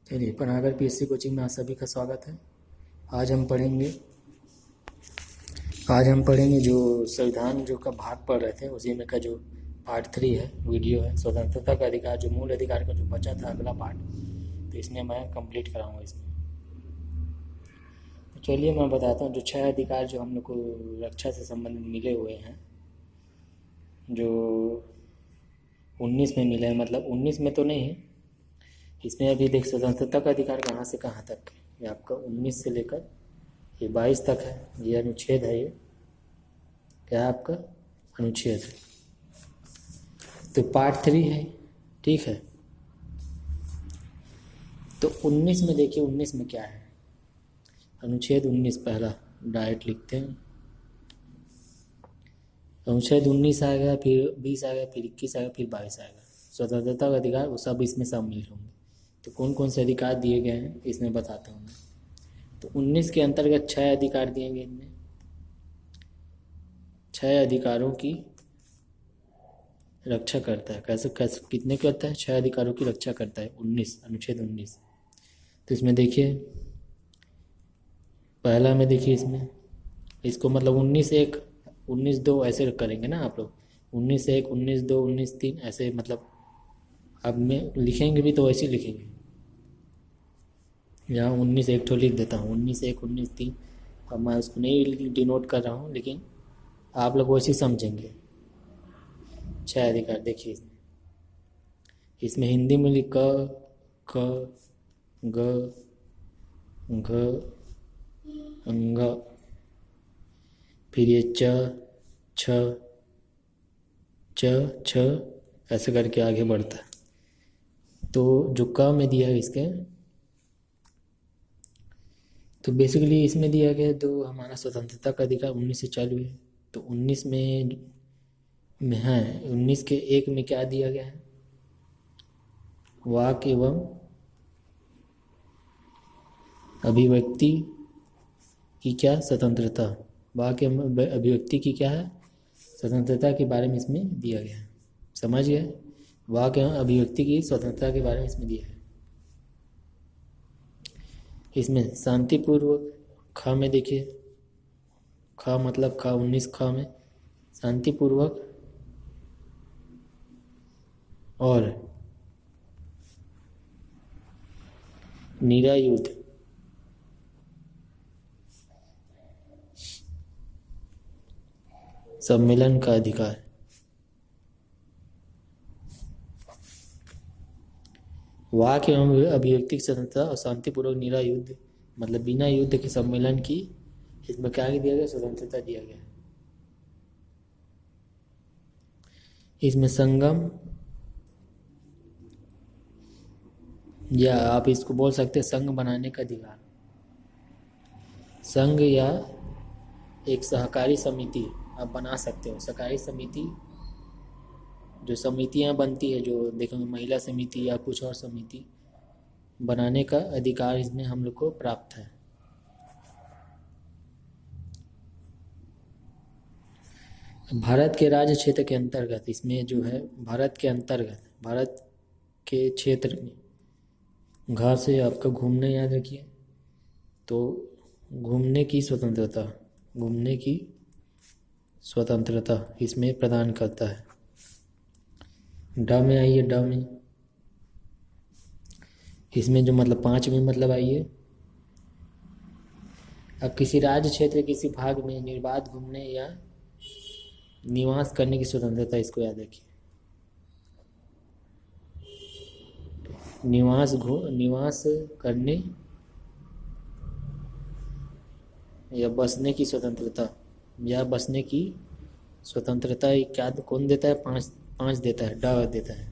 चलिए, Panagar PSC coaching में आप सभी का स्वागत है। आज हम पढ़ेंगे जो संविधान जो का भाग पढ़ रहे थे उसी में का जो पार्ट 3 है, वीडियो है, स्वतंत्रता का अधिकार, जो मूल अधिकार का जो बचा था अगला पार्ट, तो इसमें मैं कंप्लीट कराऊंगा इसमें। तो चलिए मैं बताता हूँ जो 6 अधिकार जो हम लोग को रक्षा से संबंधित मिले हुए हैं, जो 19 में मिले हैं, मतलब 19 में तो नहीं है इसमें। अभी देख, स्वतंत्रता का अधिकार कहाँ से कहाँ तक है, ये आपका 19 से लेकर ये 22 तक है। ये अनुच्छेद है, ये क्या है आपका अनुच्छेद है। तो पार्ट 3 है, ठीक है। तो 19 में देखिए, 19 में क्या है, अनुच्छेद 19 पहला डायरेक्ट लिखते हैं। अनुच्छेद 19 आएगा, फिर 20 आएगा, फिर 21 आएगा, फिर 22 आएगा। स्वतंत्रता का अधिकार वो सब इसमें शामिल होंगे। तो कौन कौन से अधिकार दिए गए हैं इसमें बताता हूँ मैं। तो 19 के अंतर्गत 6 अधिकार दिए गए। इनमें 6 अधिकारों की रक्षा करता है। कैसे कैसे कितने करता है? 6 अधिकारों की रक्षा करता है 19, अनुच्छेद 19। तो इसमें देखिए, पहला में देखिए, इसमें इसको मतलब 19(1), 19(2) ऐसे करेंगे ना आप लोग। 19(1), 19(2), 19(3) ऐसे, मतलब अब मैं लिखेंगे भी तो वैसे ही लिखेंगे। यहाँ 19(1) तो लिख देता हूँ, 19(1), 19(3). अब मैं उसको नहीं डिनोट कर रहा हूँ, लेकिन आप लोग वैसे ही समझेंगे। 6 अधिकार देखिए इसमें हिंदी में लिख क, ग, घ, अंग, फिर ये च, छ, छ ऐसे करके आगे बढ़ता है। तो जो क में दिया है इसके, तो बेसिकली इसमें दिया गया तो हमारा स्वतंत्रता का अधिकार 19 से चालू है। तो 19 में है, 19 के 1 में क्या दिया गया है? वाक एवं अभिव्यक्ति की क्या स्वतंत्रता, वाक एवं अभिव्यक्ति की क्या है स्वतंत्रता के बारे में इसमें दिया गया है। समझ गए? वाक एवं अभिव्यक्ति की स्वतंत्रता के बारे में इसमें दिया है। इसमें शांतिपूर्वक, ख में देखिए, ख मतलब ख 19 ख में शांतिपूर्वक और निरायुध सम्मेलन का अधिकार। वाक एवं अभिव्यक्ति की स्वतंत्रता और शांतिपूर्वक निरायुध, मतलब बिना युद्ध के सम्मेलन की, इसमें क्या दिया गया? स्वतंत्रता दिया गया। इसमें संगम, या आप इसको बोल सकते हैं संघ बनाने का अधिकार। संघ या एक सहकारी समिति आप बना सकते हो। सहकारी समिति, जो समितियां बनती है, जो देखेंगे महिला समिति या कुछ और समिति बनाने का अधिकार इसमें हम लोग को प्राप्त है। भारत के राज्य क्षेत्र के अंतर्गत, इसमें जो है भारत के अंतर्गत, भारत के क्षेत्र में, घर से आपका घूमने याद रखिए, तो घूमने की स्वतंत्रता, घूमने की स्वतंत्रता इसमें प्रदान करता है। ड में आइए, ड में इसमें जो मतलब 5 में मतलब आइए, अब किसी राज्य क्षेत्र किसी भाग में निर्बाध घूमने या निवास करने की स्वतंत्रता, इसको याद रखिए। निवास करने या बसने की स्वतंत्रता, या बसने की स्वतंत्रता क्या कौन देता है? 5 देता है, ड देता है।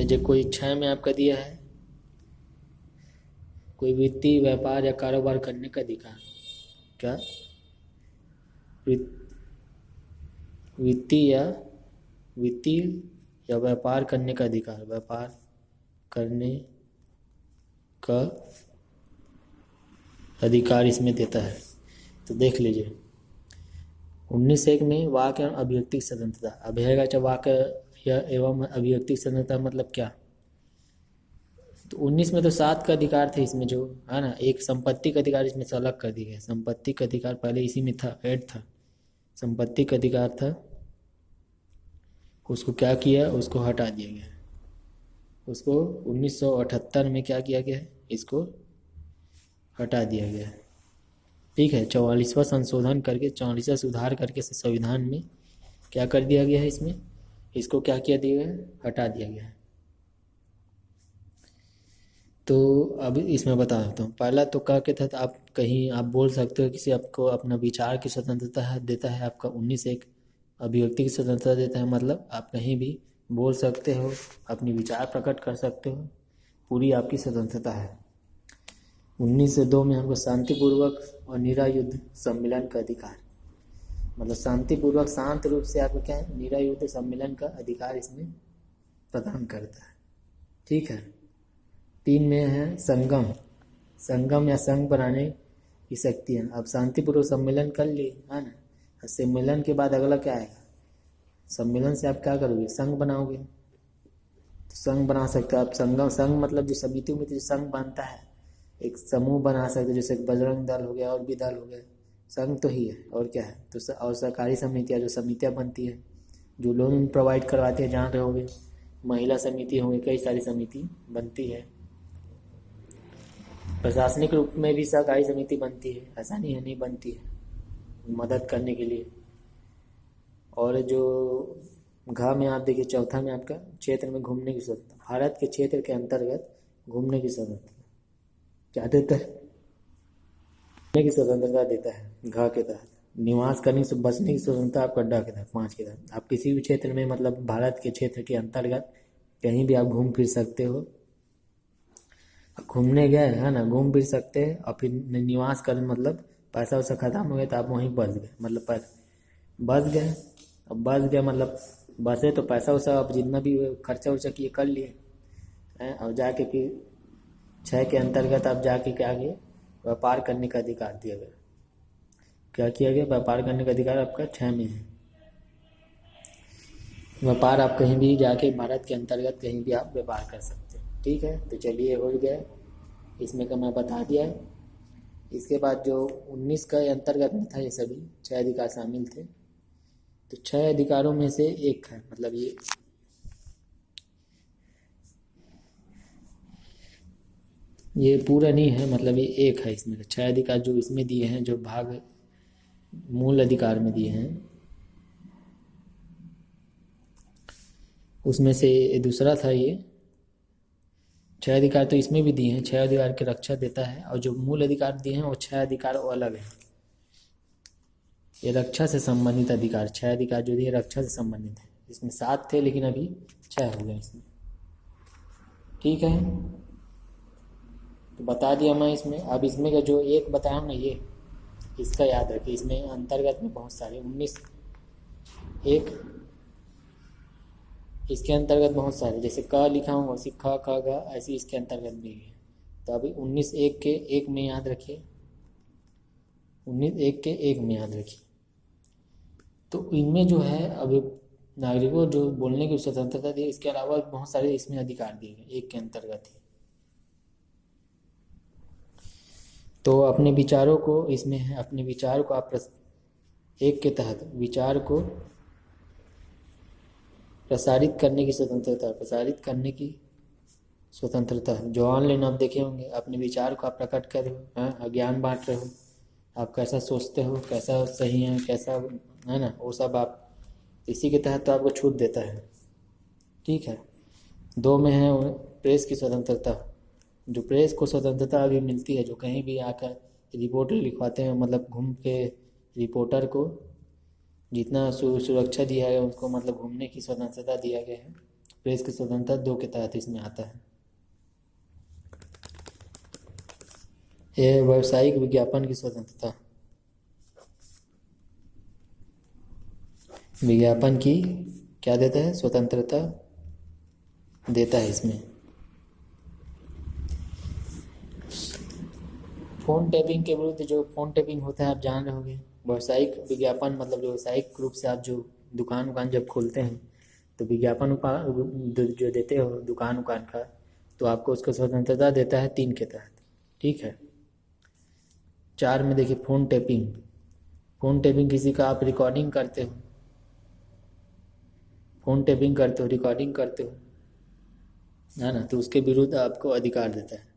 जो कोई 6 में आपका दिया है, कोई वित्तीय व्यापार या कारोबार करने का अधिकार। क्या? वित्तीय या व्यापार करने का अधिकार, व्यापार करने का अधिकार इसमें देता है। तो देख लीजिए 19(1) में वाक एवं अभिव्यक्ति की स्वतंत्रता। अब रहेगा चाहे वाक या एवं अभिव्यक्ति स्वतंत्रता मतलब क्या? तो 19 में तो 7 का अधिकार थे इसमें, जो है ना, एक संपत्ति का अधिकार इसमें से अलग कर दिया गया। संपत्ति का अधिकार पहले इसी में था, ऐड था, संपत्ति का अधिकार था, उसको क्या किया, उसको हटा दिया गया। उसको 1978 में क्या किया गया है, इसको हटा दिया गया है। ठीक है, 44वां संशोधन करके, 44वां सुधार करके संविधान में क्या कर दिया गया है, इसमें इसको क्या किया दिया गया है, हटा दिया गया है। तो अब इसमें बता देता हूँ। पहला तो क्या कहता था, आप कहीं आप बोल सकते हो, किसी आपको अपना विचार की स्वतंत्रता है देता है आपका 19(1), अभिव्यक्ति की स्वतंत्रता देता है, मतलब आप कहीं भी बोल सकते हो, अपनी विचार प्रकट कर सकते हो, पूरी आपकी स्वतंत्रता है। 19(2) में हमको शांतिपूर्वक और निरायुद्ध सम्मेलन का अधिकार, मतलब शांतिपूर्वक शांत रूप से आपको क्या है, निरायुद्ध सम्मेलन का अधिकार इसमें प्रदान करता है। ठीक है। 3 में है संगम, संगम या संघ बनाने की शक्ति है। अब शांतिपूर्वक सम्मेलन कर लिए, है ना, सम्मेलन के बाद अगला क्या आएगा, सम्मेलन से आप क्या करोगे, संघ बनाओगे। तो संघ बना सकते हो आप। संगम, संघ मतलब जो समिति में जो संघ बनता है, एक समूह बना सकते हो, जैसे बजरंग दल हो गया और भी दल हो गए, संघ तो ही है और क्या है। तो और सरकारी समितियाँ, जो समितियाँ बनती है, जो लोन प्रोवाइड करवाते हैं, जान रहे होगे, महिला समिति होंगे, कई सारी समिति बनती है। प्रशासनिक रूप में भी सहकारी समिति बनती है, ऐसा नहीं है नहीं बनती है, मदद करने के लिए। और जो घ में आप देखिए, चौथा में आपका क्षेत्र में घूमने की स्वतंत्रता, भारत के क्षेत्र के अंतर्गत घूमने की स्वतंत्रता क्या देता है, घूमने की स्वतंत्रता देता है घ के तहत। निवास करने से बचने की स्वतंत्रता आपका ड के तहत, 5 के तहत। आप किसी भी क्षेत्र में, मतलब भारत के क्षेत्र के अंतर्गत कहीं भी आप घूम फिर सकते हो। घूमने गए, है ना, घूम फिर सकते हैं। और फिर निवास करने मतलब पैसा वैसा खत्म हो गया तो आप वहीं बस गए, मतलब बस गए। अब बस गए मतलब बसे तो पैसा वैसा आप जितना भी खर्चा उर्चा किए कर लिए हैं। और जाके फिर 6 के अंतर्गत आप जाके क्या किए, व्यापार करने का अधिकार दिया गया। क्या किया गया, व्यापार करने का अधिकार आपका 6 में है। व्यापार आप कहीं भी जाके भारत के अंतर्गत कहीं भी आप व्यापार कर सकते हैं। ठीक है, तो चलिए हो गया, इसमें का मैं बता दिया। इसके बाद जो 19 का अंतर्गत में था, ये सभी 6 अधिकार शामिल थे। तो 6 अधिकारों में से एक है, मतलब ये पूरा नहीं है, मतलब ये एक है। इसमें 6 अधिकार जो इसमें दिए हैं, जो भाग मूल अधिकार में दिए हैं, उसमें से दूसरा था ये। 6 अधिकार तो इसमें भी दिए हैं, 6 अधिकार की रक्षा देता है। और जो मूल अधिकार दिए हैं वो 6 अधिकार वो अलग है। ये रक्षा से संबंधित अधिकार, 6 अधिकार जो दिए रक्षा से संबंधित है। इसमें 7 थे लेकिन अभी 6 हो गए इसमें। ठीक है, तो बता दिया मैं इसमें। अब इसमें का जो एक बताया ना, ये इसका याद रखिए। इसमें अंतर्गत में बहुत सारे 19(1), इसके अंतर्गत बहुत सारे, जैसे क लिखा हूँ वैसे ख ख ग ऐसे इसके अंतर्गत भी है। तो अभी 19(1) के 1 में याद रखिए, 19(1) के 1 में याद रखिए। तो इनमें जो है अभी नागरिकों जो बोलने की स्वतंत्रता दी, इसके अलावा बहुत सारे इसमें अधिकार दिए गए 1 के अंतर्गत ही। तो अपने विचारों को, इसमें है अपने विचार को आप 1 के तहत विचार को प्रसारित करने की स्वतंत्रता, प्रसारित करने की स्वतंत्रता। जो ऑनलाइन आप देखे होंगे, अपने विचार को आप प्रकट कर रहे हो, ज्ञान बांट रहे हो, आप कैसा सोचते हो, कैसा सही है, कैसा है ना, वो सब आप इसी के तहत तो आपको छूट देता है। ठीक है। 2 में है प्रेस की स्वतंत्रता। जो प्रेस को स्वतंत्रता अभी मिलती है, जो कहीं भी आकर रिपोर्ट लिखवाते हैं, मतलब घूम के रिपोर्टर को जितना सुरक्षा दिया है उसको, मतलब घूमने की स्वतंत्रता दिया गया है। प्रेस की स्वतंत्रता 2 के तहत इसमें आता है। यह व्यावसायिक विज्ञापन की स्वतंत्रता, विज्ञापन की क्या देता है, स्वतंत्रता देता है इसमें। फोन टैपिंग के विरुद्ध, जो फोन टैपिंग होता है आप जान रहे होंगे। व्यावसायिक विज्ञापन मतलब जो व्यावसायिक रूप से आप जो दुकान जब खोलते हैं तो विज्ञापन जो देते हो दुकान का, तो आपको उसको स्वतंत्रता देता है 3 के तहत, ठीक है। 4 में देखिए फ़ोन टैपिंग। फ़ोन टैपिंग किसी का आप रिकॉर्डिंग करते हो, फ़ोन टैपिंग करते हो, रिकॉर्डिंग करते हो, है ना, तो उसके विरुद्ध आपको अधिकार देता है।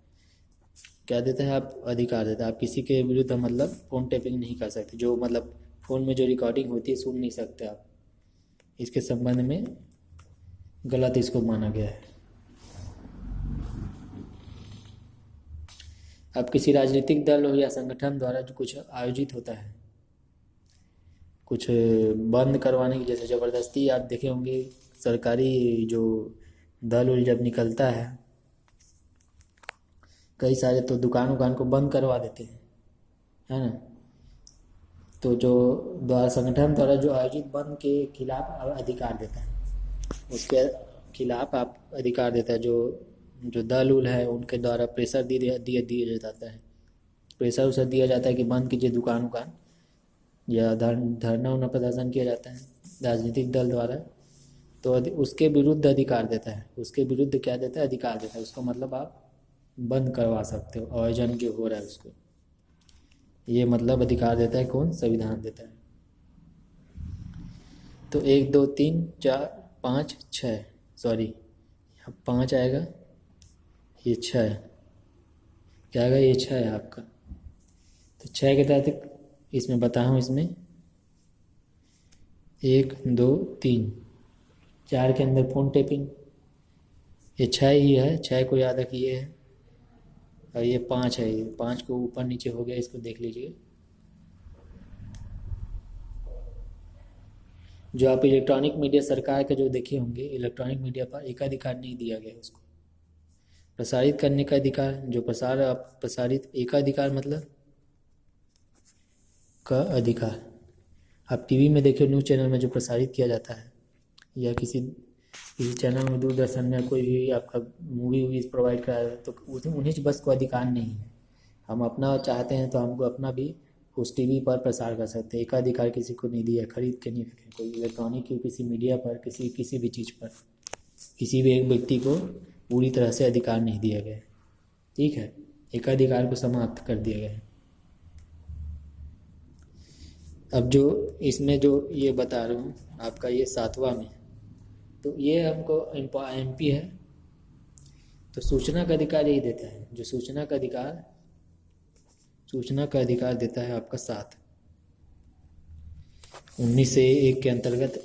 क्या देता है? आप अधिकार देता है। आप किसी के विरुद्ध मतलब फ़ोन टैपिंग नहीं कर सकते, जो मतलब फ़ोन में जो रिकॉर्डिंग होती है सुन नहीं सकते आप। इसके संबंध में गलत इसको माना गया है। अब किसी राजनीतिक दल हो या संगठन द्वारा जो कुछ आयोजित होता है, कुछ बंद करवाने की, जैसे ज़बरदस्ती आप देखे होंगे सरकारी जो दल उल जब निकलता है, कई सारे तो दुकान को बंद करवा देते हैं, है ना। तो जो द्वारा संगठन द्वारा जो आयोजित बंद के खिलाफ अधिकार देता है, उसके खिलाफ आप अधिकार देता है। जो दल उल है उनके द्वारा प्रेशर दिया जाता है, प्रेशर उसे दिया जाता है कि बंद कीजिए दुकान या धरना उना प्रदर्शन किया जाता है राजनीतिक दल द्वारा, तो उसके विरुद्ध अधिकार देता है। उसके विरुद्ध क्या देता है? अधिकार देता है। उसको मतलब आप बंद करवा सकते हो, आयोजन जो हो रहा है उसको। ये मतलब अधिकार देता है कौन? संविधान देता है। तो 1 2 3 4 5 6, सॉरी 5 आएगा, ये 6 है, क्या आएगा? ये 6 है आपका। तो 6 के तहत इसमें बताया हूँ, इसमें 1 2 3 4 के अंदर फ़ोन टैपिंग, ये 6 ही है, 6 को याद रखिए है। और ये 5 है, ये 5 को ऊपर नीचे हो गया, इसको देख लीजिए। जो आप इलेक्ट्रॉनिक मीडिया सरकार के जो देखे होंगे, इलेक्ट्रॉनिक मीडिया पर एकाधिकार नहीं दिया गया उसको। प्रसारित करने का अधिकार, जो प्रसारित एकाधिकार मतलब का अधिकार। आप टीवी में देखिए, न्यूज़ चैनल में जो प्रसारित किया जाता है, या किसी चैनल में, दूरदर्शन में कोई भी आपका मूवी प्रोवाइड करा रहा है, तो उन्हें बस को अधिकार नहीं है। हम अपना चाहते हैं तो हमको अपना भी उस टीवी पर प्रसार कर सकते हैं। एकाधिकार किसी को नहीं दिया, खरीद के नहीं रखें। कोई इलेक्ट्रॉनिक किसी मीडिया पर, किसी भी चीज़ पर किसी भी एक व्यक्ति को पूरी तरह से अधिकार नहीं दिया गया है, ठीक है। एकाधिकार को समाप्त कर दिया गया है। अब जो इसमें जो ये बता रहा हूँ आपका, ये 7वां में, तो ये हमको MP है, तो सूचना का अधिकार यही देता है। जो सूचना का अधिकार देता है आपका 7, 19 से 1 के अंतर्गत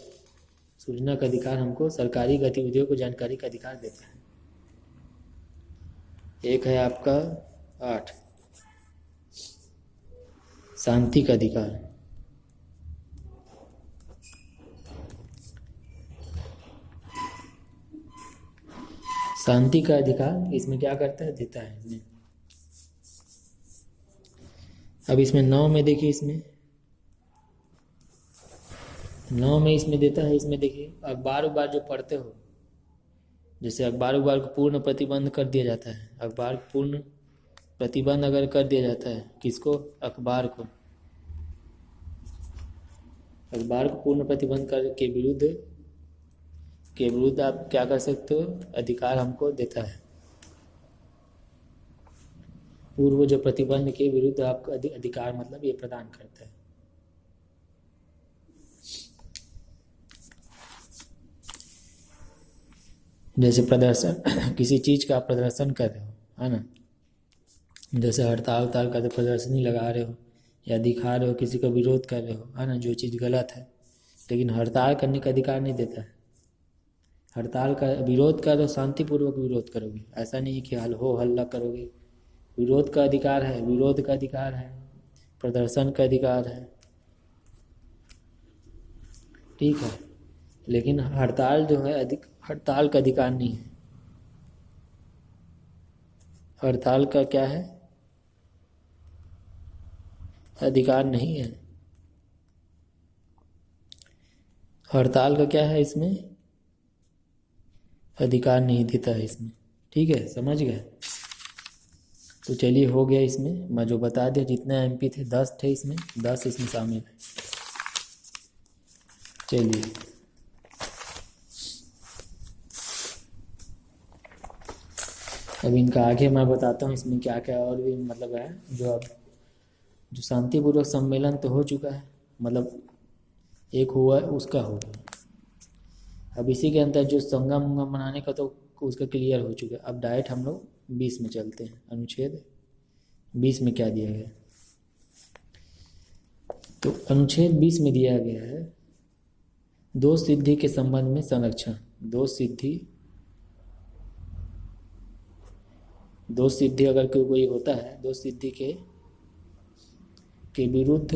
सूचना का अधिकार हमको सरकारी गतिविधियों को जानकारी का अधिकार देता है। एक है आपका 8, शांति का अधिकार। शांति का अधिकार इसमें क्या करता है? देता है इसमें। अब इसमें 9 में देखिए, इसमें 9 में इसमें देता है, इसमें देखिए अखबार जो पढ़ते हो, जैसे अखबार को पूर्ण प्रतिबंध कर दिया जाता है। अखबार पूर्ण प्रतिबंध अगर कर दिया जाता है, किसको? अखबार को पूर्ण प्रतिबंध कर के विरुद्ध आप क्या कर सकते हो? अधिकार हमको देता है। पूर्व जो प्रतिबंध के विरुद्ध आपको अधिकार मतलब ये प्रदान करता है। जैसे प्रदर्शन, किसी चीज़ का आप प्रदर्शन कर रहे हो, है ना, जैसे हड़ताल का तो प्रदर्शनी लगा रहे हो या दिखा रहे हो, किसी का विरोध कर रहे हो, है ना, जो चीज़ गलत है, लेकिन हड़ताल करने का अधिकार नहीं देता है। हड़ताल का विरोध करो, शांतिपूर्वक विरोध करोगे, ऐसा नहीं कि हल्ला करोगे। विरोध का अधिकार है, प्रदर्शन का अधिकार है, ठीक है। लेकिन हड़ताल जो है हड़ताल का अधिकार नहीं है। हड़ताल का क्या है? अधिकार नहीं है। हड़ताल का क्या है? इसमें अधिकार नहीं देता है इसमें, ठीक है, समझ गए। तो चलिए हो गया। इसमें मैं जो बता दिया, जितने MP थे 10 थे, इसमें 10 इसमें शामिल है। चलिए अब इनका आगे मैं बताता हूँ इसमें क्या क्या और भी मतलब है। जो शांतिपूर्वक सम्मेलन तो हो चुका है, मतलब एक हुआ है उसका हो गया। अब इसी के अंदर जो संगम उंगम बनाने का तो उसका क्लियर हो चुका है। अब डायरेक्ट हम लोग 20 में चलते हैं। अनुच्छेद 20 में क्या दिया गया है? तो अनुच्छेद 20 में दिया गया है दोष सिद्धि के संबंध में संरक्षण। दोष सिद्धि अगर कोई होता है, दोष सिद्धि के विरुद्ध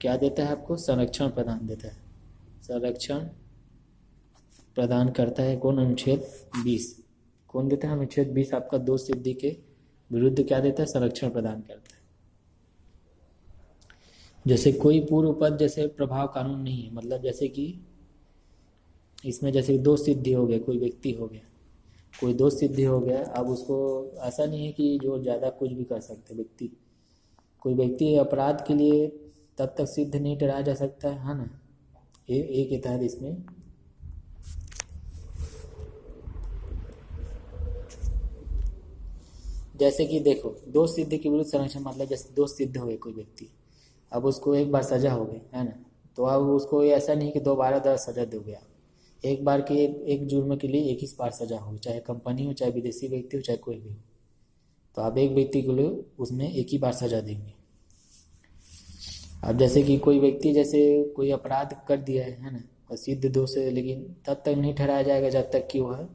क्या देता है आपको? संरक्षण प्रदान देता है। संरक्षण प्रदान करता है कौन? अनुच्छेद 20। कौन देता है? अनुच्छेद 20 आपका दोष सिद्धि के विरुद्ध क्या देता है? संरक्षण प्रदान करता है। जैसे कोई पूर्व पद जैसे प्रभाव कानून नहीं है, मतलब जैसे कि इसमें जैसे दोष सिद्धि हो गया, कोई व्यक्ति हो गया, कोई दोष सिद्धि हो गया, अब उसको ऐसा नहीं है कि जो ज़्यादा कुछ भी कर सकते व्यक्ति। कोई व्यक्ति अपराध के लिए तब तक सिद्ध नहीं ठहराया जा सकता है ना। एक के तहत इसमें जैसे कि देखो, दोष सिद्धि के विरुद्ध संरक्षण मतलब जैसे दोष सिद्ध हो गए कोई व्यक्ति, अब उसको एक बार सजा हो गई है ना, तो अब उसको ऐसा नहीं कि दोबारा 10 सजा दोगे आप। एक बार के एक जुर्म के लिए एक ही बार सजा हो, चाहे कंपनी हो, चाहे विदेशी व्यक्ति हो, चाहे कोई भी हो, तो आप एक व्यक्ति के लिए उसमें एक ही बार सजा देंगे। अब जैसे कि कोई व्यक्ति जैसे कोई अपराध कर दिया है ना, और सिद्ध दोष है, लेकिन तब तक नहीं ठहराया जाएगा जब तक कि वह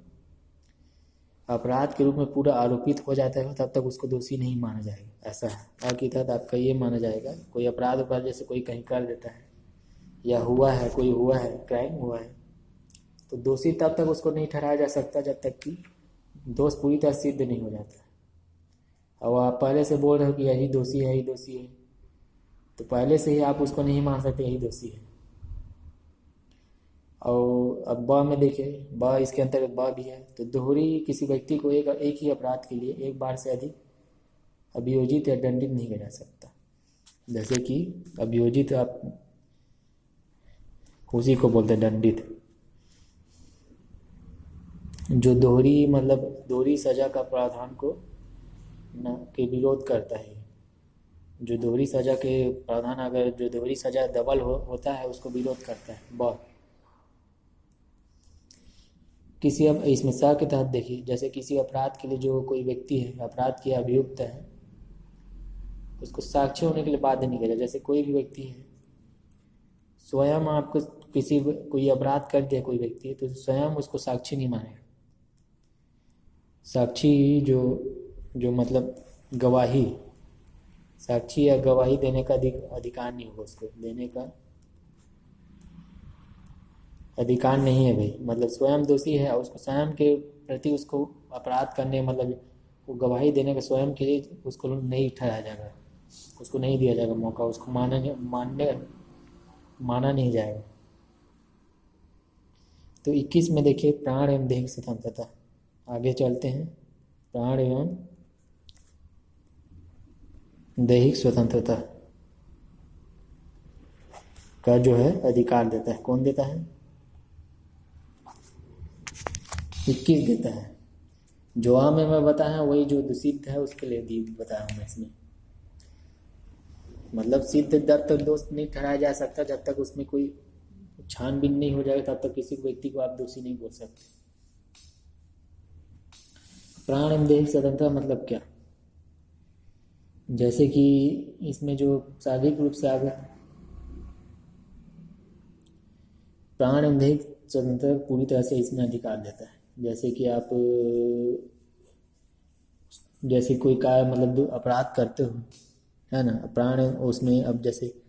अपराध के रूप में पूरा आरोपित हो जाता है, तब तक उसको दोषी नहीं माना जाएगा। ऐसा है बाकी तहत आपका ये माना जाएगा। कोई अपराध पर जैसे कोई कहीं कर देता है या हुआ है, कोई हुआ है, क्राइम हुआ है, तो दोषी तब तक उसको नहीं ठहराया जा सकता जब तक कि दोष पूरी तरह सिद्ध नहीं हो जाता। और आप पहले से बोल रहे हो कि यही दोषी है, यही दोषी है, तो पहले से ही आप उसको नहीं मान सकते यही दोषी है। और अब ब में देखिए, ब इसके अंतर्गत ब भी है, तो दोहरी किसी व्यक्ति को एक ही अपराध के लिए एक बार से अधिक अभियोजित या दंडित नहीं किया जा सकता। जैसे कि अभियोजित आप उसी को बोलते हैं दंडित, जो दोहरी मतलब दोहरी सजा का प्रावधान को न के विरोध करता है। जो दोहरी सजा के प्रावधान, अगर जो दोहरी सजा डबल होता है उसको विरोध करता है। ब किसी अब इसमें स के तहत देखिए, जैसे किसी अपराध के लिए जो कोई व्यक्ति है, अपराध के अभियुक्त है, उसको साक्षी होने के लिए बाध्य नहीं किया। जैसे कोई भी व्यक्ति है, स्वयं आपको कोई अपराध कर दिया कोई व्यक्ति, तो स्वयं उसको साक्षी नहीं मानेगा। साक्षी जो मतलब गवाही, साक्षी या गवाही देने का अधिकार नहीं होगा, उसको देने का अधिकार नहीं है भाई। मतलब स्वयं दोषी है और उसको स्वयं के प्रति उसको अपराध करने मतलब वो गवाही देने का स्वयं के लिए उसको नहीं ठहराया जाएगा, उसको नहीं दिया जाएगा मौका, उसको माना नहीं जाएगा। तो 21 में देखिए प्राण एवं देह स्वतंत्रता। आगे चलते हैं। प्राण एवं दैहिक स्वतंत्रता का जो है अधिकार देता है। कौन देता है? 21 देता है। जो आम में मैं बताया वही जो सिद्ध है उसके लिए बताया हूँ मैं इसमें। मतलब सिद्ध जब तक दोष नहीं ठहराया जा सकता, जब तक उसमें कोई छानबीन नहीं हो जाएगा, तब तक किसी व्यक्ति को आप दोषी नहीं बोल सकते। प्राण एवं दैहिक स्वतंत्रता मतलब क्या? जैसे कि इसमें जो शारीरिक रूप से आगे प्राण एवं दैहिक स्वतंत्रता पूरी तरह से इसमें अधिकार देता है। जैसे कि आप जैसे कोई कार्य मतलब अपराध करते हो है ना, प्राण उसमें, अब जैसे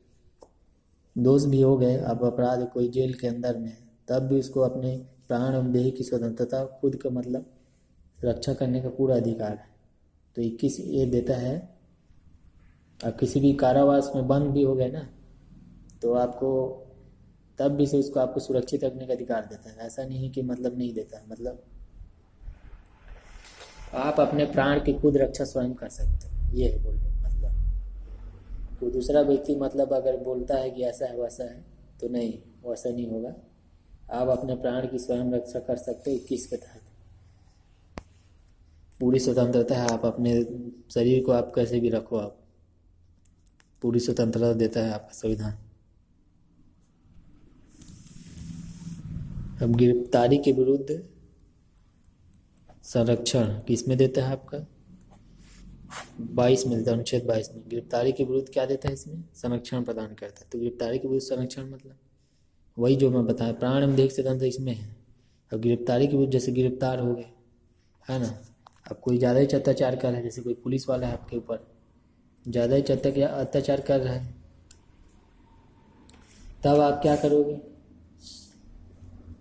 दोष भी हो गए, अब अपराध कोई जेल के अंदर में है, तब भी उसको अपने प्राण एवं देह की स्वतंत्रता खुद का मतलब रक्षा करने का पूरा अधिकार है। तो 21 ये देता है। अब किसी भी कारावास में बंद भी हो गए ना, तो आपको तब भी से उसको आपको सुरक्षित रखने का अधिकार देता है। ऐसा नहीं है कि मतलब नहीं देता, मतलब आप अपने प्राण की खुद रक्षा स्वयं कर सकते हैं। ये है बोलने का मतलब। कोई दूसरा व्यक्ति मतलब अगर बोलता है कि ऐसा है वैसा है, तो नहीं, वैसा नहीं होगा। आप अपने प्राण की स्वयं रक्षा कर सकते हो 21 के तहत। पूरी स्वतंत्रता है, आप अपने शरीर को आप कैसे भी रखो, आप पूरी स्वतंत्रता देता है आपका संविधान। अब गिरफ्तारी के विरुद्ध संरक्षण किसमें देता है आपका 22 मिलता है, अनुच्छेद 22 में गिरफ्तारी के विरुद्ध क्या देता है, इसमें संरक्षण प्रदान करता है। तो गिरफ्तारी के विरुद्ध संरक्षण मतलब वही जो मैं बताया, प्राण एवं देह स्वतंत्र इसमें है। अब गिरफ्तारी के विरुद्ध जैसे गिरफ्तार हो गए, है ना, अब कोई ज़्यादा ही अत्याचार कर रहा है, जैसे कोई पुलिस वाला है आपके ऊपर ज़्यादा ही अत्याचार कर रहा है, तब आप क्या करोगे,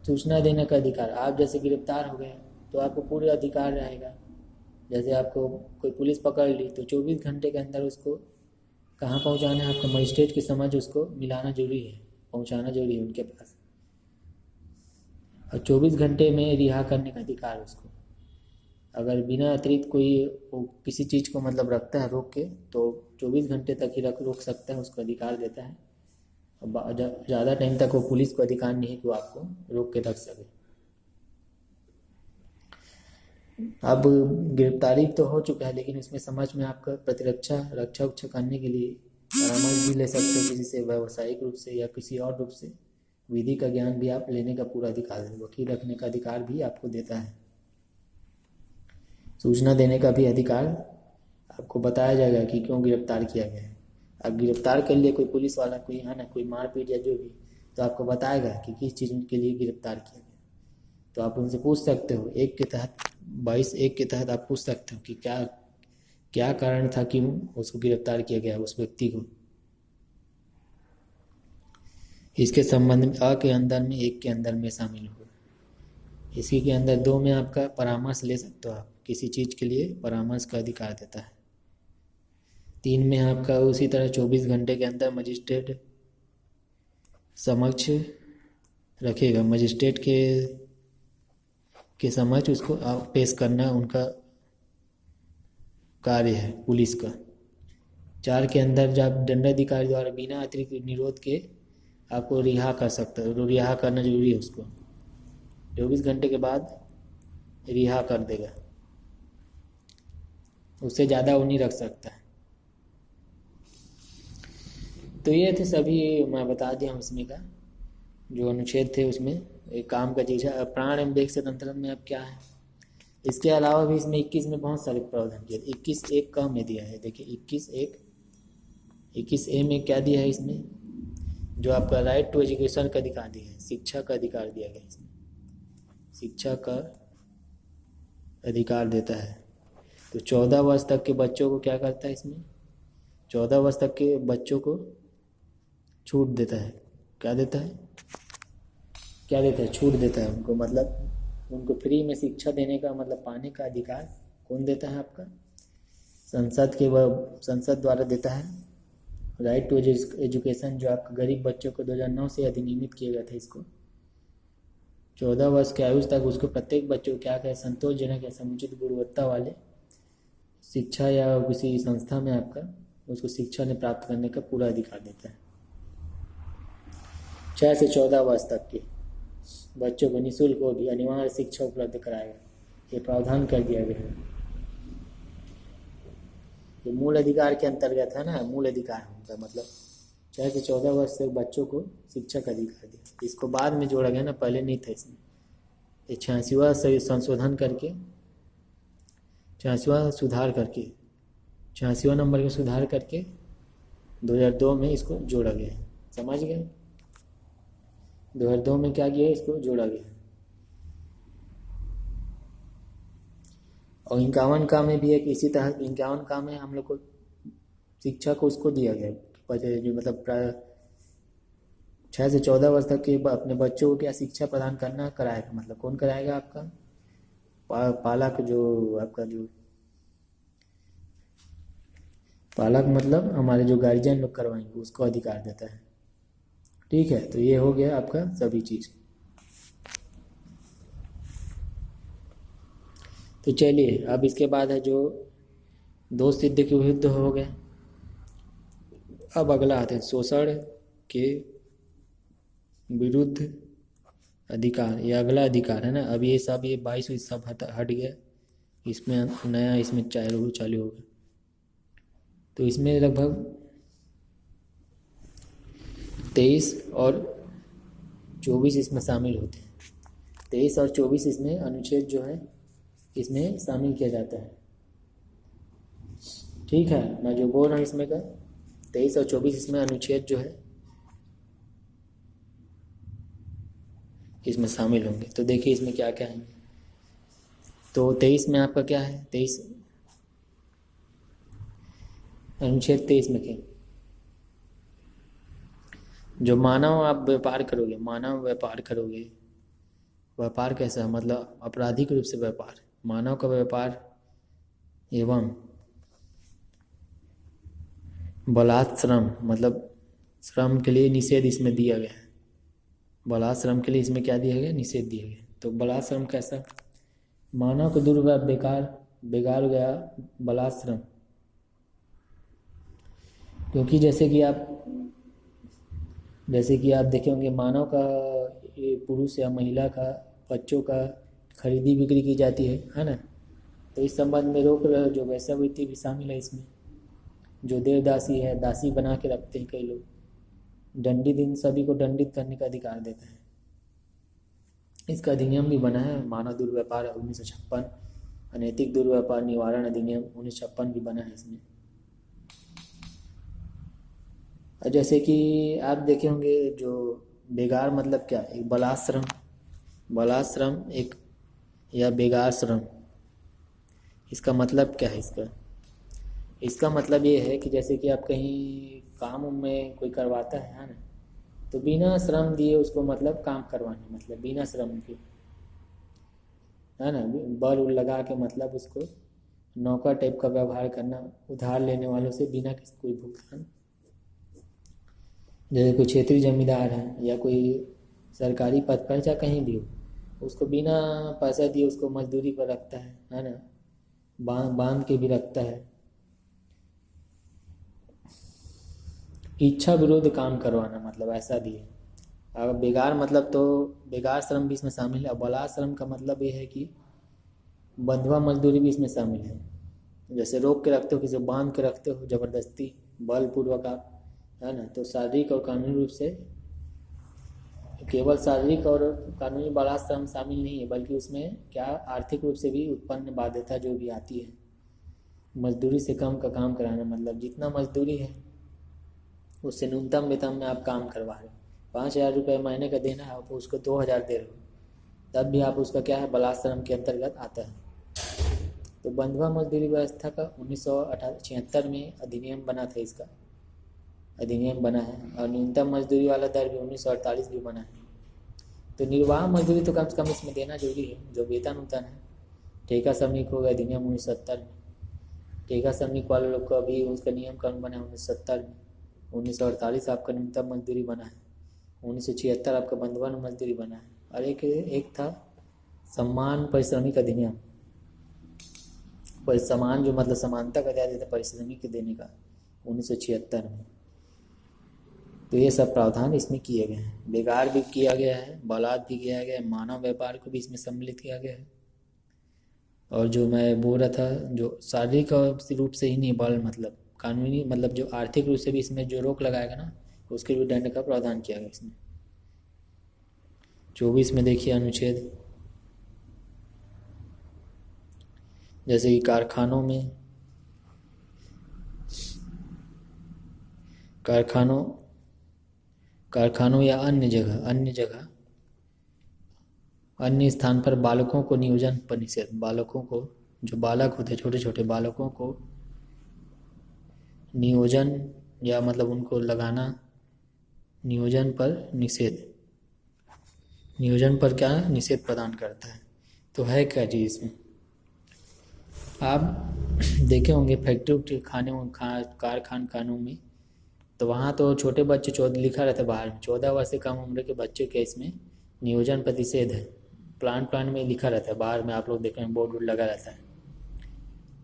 सूचना देने का अधिकार। आप जैसे गिरफ्तार हो गए तो आपको पूरे अधिकार रहेगा, जैसे आपको कोई पुलिस पकड़ ली तो 24 घंटे के अंदर उसको कहाँ पहुँचाना है, आपका मजिस्ट्रेट की समझ उसको मिलाना जरूरी है, पहुँचाना जरूरी है उनके पास, और 24 घंटे में रिहा करने का अधिकार उसको। अगर बिना अतिरिक्त कोई किसी चीज़ को मतलब रखता है रोक के, तो 24 घंटे तक ही रोक सकता है, उसको अधिकार देता है। ज़्यादा टाइम तक वो पुलिस को अधिकार नहीं कि वो आपको रोक के रख सके। अब गिरफ्तारी तो हो चुका है, लेकिन उसमें समाज में आपका प्रतिरक्षा रक्षा उक्षा करने के लिए परामर्श भी ले सकते हैं किसी से, व्यावसायिक रूप से या किसी और रूप से। विधि का ज्ञान भी आप लेने का पूरा अधिकार है, वकील रखने का अधिकार भी आपको देता है। सूचना देने का भी अधिकार, आपको बताया जाएगा कि क्यों गिरफ्तार किया गया है। अब गिरफ्तार कर लिए कोई पुलिस वाला, कोई है ना, कोई मारपीट या जो भी, तो आपको बताएगा कि किस चीज़ के लिए गिरफ्तार किया गया। तो आप उनसे पूछ सकते हो, 1 के तहत 22(1) के तहत आप पूछ सकते हो कि क्या क्या कारण था कि उसको गिरफ्तार किया गया, उस व्यक्ति को। इसके संबंध में अ के अंदर में 1 के अंदर में शामिल हो। इसी के अंदर 2 में आपका परामर्श ले सकते हो, आप किसी चीज़ के लिए परामर्श का अधिकार देता है। 3 में आपका उसी तरह 24 घंटे के अंदर मजिस्ट्रेट समक्ष रखेगा, मजिस्ट्रेट के समक्ष उसको पेश करना उनका कार्य है पुलिस का। 4 के अंदर जब दंडाधिकारी द्वारा बिना अतिरिक्त निरोध के आपको रिहा कर सकता है, रिहा करना जरूरी है उसको, 24 घंटे के बाद रिहा कर देगा, उससे ज़्यादा वो नहीं रख सकता है। तो ये थे सभी, मैं बता दिया हूँ उसमें का जो अनुच्छेद थे, उसमें एक काम का चीज़ है। प्राण एवं देह स्वतंत्रता में अब क्या है, इसके अलावा भी इसमें 21 में बहुत सारे प्रावधान किए। 21(1) का में दिया है, देखिए 21(1)(21)(a) में क्या दिया है, इसमें जो आपका राइट टू एजुकेशन का अधिकार दिया है, शिक्षा का अधिकार दिया गया, इसमें शिक्षा का अधिकार देता है। तो 14 वर्ष तक के बच्चों को क्या करता है, इसमें 14 वर्ष तक के बच्चों को छूट देता है। क्या देता है, क्या देता है, छूट देता है उनको, मतलब उनको फ्री में शिक्षा देने का मतलब पाने का अधिकार कौन देता है, आपका संसद द्वारा देता है। राइट टू एजुकेशन जो आपका गरीब बच्चों को 2009 से अधिनियमित किया गया था, इसको 14 वर्ष के आयु तक उसको प्रत्येक बच्चों को क्या कहे, संतोषजनक या समुचित गुणवत्ता वाले शिक्षा या किसी संस्था में आपका उसको शिक्षा ने प्राप्त करने का पूरा अधिकार देता है। 6 से 14 वर्ष तक के बच्चों को निःशुल्क होगी अनिवार्य शिक्षा उपलब्ध कराएगा, ये प्रावधान कर दिया गया है। ये मूल अधिकार के अंतर्गत है ना, मूल अधिकार उनका मतलब 6 से 14 वर्ष तक बच्चों को शिक्षा का अधिकार दिया। इसको बाद में जोड़ा गया ना, पहले नहीं था इसमें। ये 86वां संशोधन करके 86वां सुधार करके 86वां नंबर का सुधार करके 2002 में इसको जोड़ा गया है, समझ गए। 2002 में क्या किया, इसको जोड़ा गया। और 51 का में भी एक इसी तरह 51 का में हम लोग को शिक्षा को उसको दिया गया, जो मतलब 6 से 14 वर्ष तक के अपने बच्चों को क्या शिक्षा प्रदान करना कराएगा, मतलब कौन कराएगा, आपका पालक, जो आपका जो पालक मतलब हमारे जो गार्जियन लोग करवाएंगे उसको अधिकार देता है। ठीक है, तो ये हो गया आपका सभी चीज़। तो चलिए अब इसके बाद है जो दोष सिद्ध के विरुद्ध हो गए। अब अगला आते हैं शोषण के विरुद्ध अधिकार, ये अगला अधिकार है ना। अब ये 22 सब हट गया, इसमें नया इसमें चालू चालू होगा। तो इसमें लगभग 23 और 24 इसमें शामिल होते हैं। 23 और 24 इसमें अनुच्छेद जो है इसमें शामिल किया जाता है। ठीक है, मैं जो बोल रहा हूँ इसमें का 23 और 24 इसमें अनुच्छेद जो है इसमें शामिल होंगे। तो देखिए इसमें क्या क्या है। तो 23 में आपका क्या है, 23 अनुच्छेद 23 में क्या, जो मानव आप व्यापार करोगे, मानव व्यापार करोगे, व्यापार कैसा है, मतलब आपराधिक रूप से व्यापार, मानव का व्यापार एवं बलात्श्रम, मतलब श्रम के लिए निषेध इसमें दिया गया है। बलात्श्रम के लिए इसमें क्या दिया गया, निषेध दिया गया। तो बलात्श्रम कैसा, मानव को दुर्व्यवहार बिगाड़ गया बलात्श्रम। क्योंकि जैसे कि आप देखे होंगे मानव का, पुरुष या महिला का, बच्चों का खरीदी बिक्री की जाती है ना। तो इस संबंध में रोक जो वैश्यावृत्ति भी शामिल है इसमें। जो देवदासी है, दासी बना के रखते हैं कई लोग, दंडी दिन सभी को दंडित करने का अधिकार देता है। इसका अधिनियम भी बना है, मानव दुर्व्यापार 1956, अनैतिक दुर्व्यापार निवारण अधिनियम 1956 भी बना है इसमें। और जैसे कि आप देखे होंगे जो बेगार मतलब क्या, एक बलाश्रम एक या बेगार श्रम, इसका मतलब क्या है, इसका मतलब ये है कि जैसे कि आप कहीं काम में कोई करवाता है ना, तो बिना श्रम दिए उसको मतलब काम करवाना, मतलब बिना श्रम के, है ना, बल लगा के, मतलब उसको नौकर टाइप का व्यवहार करना, उधार लेने वालों से बिना किसी कोई भुगतान। जैसे कोई क्षेत्रीय जमींदार है या कोई सरकारी पद पर, चाहे कहीं भी हो, उसको बिना पैसा दिए उसको मजदूरी पर रखता है ना, बांध के भी रखता है, इच्छा विरुद्ध काम करवाना, मतलब ऐसा भी है। अब बेगार मतलब तो बेगार श्रम भी इसमें शामिल है। बलात् श्रम का मतलब ये है कि बंधुआ मजदूरी भी इसमें शामिल है। जैसे रोक के रखते हो, किसी को बांध के रखते हो जबरदस्ती बलपूर्वक आप, है ना। तो शारीरिक और कानूनी रूप से, केवल शारीरिक और कानूनी बलात् श्रम शामिल नहीं है, बल्कि उसमें क्या आर्थिक रूप से भी उत्पन्न बाध्यता जो भी आती है, मजदूरी से कम का काम कराना, मतलब जितना मजदूरी है उससे न्यूनतम वेतन में आप काम करवा रहे हो। 5,000 रुपये महीने का देना है, आप उसको 2,000 दे रहे हो, तब भी आप उसका क्या है, बलात् श्रम के अंतर्गत आता है। तो बंधुआ मजदूरी व्यवस्था का 1976 में अधिनियम बना था, इसका अधिनियम बना है। और न्यूनतम मजदूरी वाला दर भी 1948 भी बना है। तो निर्वाह मजदूरी तो कम से कम इसमें देना जरूरी है। जो वेतन उतन है, ठेका श्रमिक होगा अधिनियम 1970 में, ठेका श्रमिक वाले लोग का भी उसका नियम कानून बना है 1970 में। 1948 आपका न्यूनतम मजदूरी बना है, 1976 आपका बंधुआ मजदूरी बना है। और एक था सम्मान पारिश्रमिक अधिनियम, समान जो मतलब समानता का दिया था पारिश्रमिक देने का 1976 में। तो ये सब प्रावधान इसमें किए गए हैं। बेगार भी किया गया है, बलात् भी किया गया है, मानव व्यापार को भी इसमें सम्मिलित किया गया है। और जो मैं बोल रहा था, जो शारीरिक रूप से ही नहीं, बल मतलब कानूनी, मतलब जो आर्थिक रूप से भी इसमें जो रोक लगाएगा ना, उसके भी दंड का प्रावधान किया गया इसमें। 24 में देखिए अनुच्छेद, जैसे कि कारखानों या अन्य स्थान पर बालकों को नियोजन पर निषेध। बालकों को, जो बालक होते हैं, छोटे छोटे बालकों को नियोजन या मतलब उनको लगाना, नियोजन पर निषेध, नियोजन पर क्या निषेध प्रदान करता है। तो है क्या चीज़ इसमें, आप देखे होंगे फैक्ट्री कारखानों में, तो वहाँ तो छोटे बच्चे, 14 लिखा रहता है बाहर में, 14 वर्ष से कम उम्र के बच्चे के इसमें नियोजन प्रतिषेध है। प्लांट में लिखा रहता है बाहर में, आप लोग देखेंगे बोर्ड वोर्ड लगा रहता है।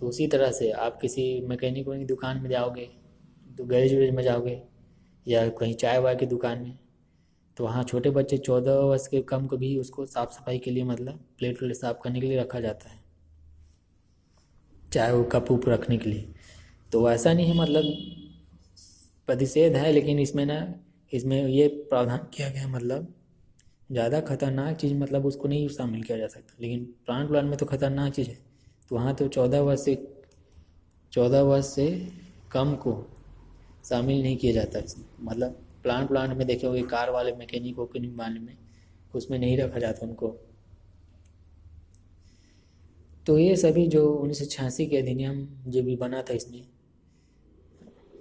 तो उसी तरह से आप किसी मैकेनिक की दुकान में जाओगे, तो गैरेज वैरेज में जाओगे, या कहीं चाय वाय की दुकान में, तो वहाँ छोटे बच्चे 14 वर्ष के कम को भी उसको साफ़ सफाई के लिए, मतलब प्लेट व्लेट साफ़ करने के लिए रखा जाता है। चाहे वो कप उप रखने के लिए। तो ऐसा नहीं है, मतलब प्रतिषेध है, लेकिन इसमें ये प्रावधान किया गया, मतलब ज़्यादा खतरनाक चीज़ मतलब उसको नहीं शामिल किया जा सकता, लेकिन प्लांट प्लांट में तो खतरनाक चीज़ है। तो वहाँ तो 14 वर्ष से कम को शामिल नहीं किया जाता इसमें। मतलब प्लांट प्लांट में देखे होंगे कार वाले मैकेनिक वोकेनिक वाले में, उसमें नहीं रखा जाता उनको। तो ये सभी जो 1986 के अधिनियम जो भी बना था, इसमें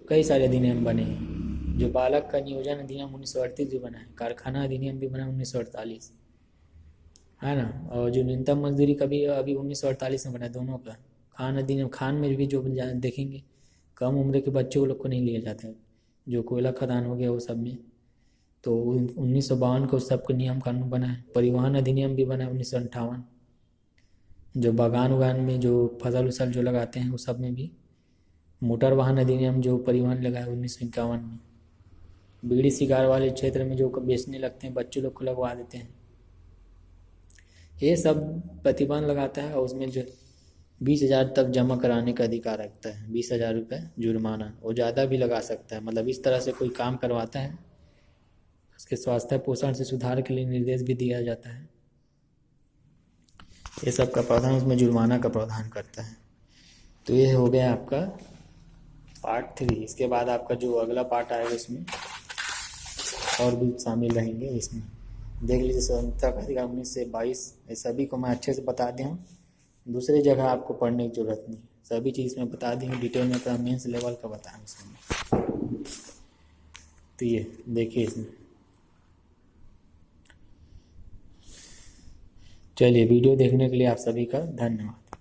कई सारे अधिनियम बने हैं। जो बालक का नियोजन अधिनियम 1938 भी बना है, कारखाना अधिनियम भी बना 1948, है ना। और जो न्यूनतम मजदूरी का भी अभी 1948 में बना है, दोनों का। खान अधिनियम, खान में भी जो देखेंगे कम उम्र के बच्चों लोग को नहीं लिया जाता है, जो कोयला खदान हो गया वो सब में। तो 1952 को सबको नियम कानून बना है। परिवहन अधिनियम भी बना है 1958। जो बागान उगान में जो फसल उसल जो लगाते हैं वो सब में भी। मोटर वाहन अधिनियम जो परिवहन लगा है 1951 में। बीड़ी सिगार वाले क्षेत्र में जो बेचने लगते हैं बच्चों लोग को लगवा देते हैं। ये सब प्रतिबंध लगाता है, और उसमें जो 20,000 तक जमा कराने का अधिकार रखता है, 20,000 रुपये जुर्माना। वो ज़्यादा भी लगा सकता है, मतलब इस तरह से कोई काम करवाता है उसके स्वास्थ्य पोषण से सुधार के लिए निर्देश भी दिया जाता है। ये सब का प्रावधान उसमें जुर्माना का प्रावधान करता है। तो ये हो गया आपका पार्ट 3। इसके बाद आपका जो अगला पार्ट आएगा इसमें और भी शामिल रहेंगे। इसमें देख लीजिए स्वतंत्रता का अधिकार 19 से 22, ये सभी को मैं अच्छे से बता दिया हूँ। दूसरी जगह आपको पढ़ने की जरूरत नहीं, सभी चीज़ मैं बता दी हूँ डिटेल में, पूरा मेंस लेवल का बताया उसमें। तो ये देखिए इसमें, चलिए वीडियो देखने के लिए आप सभी का धन्यवाद।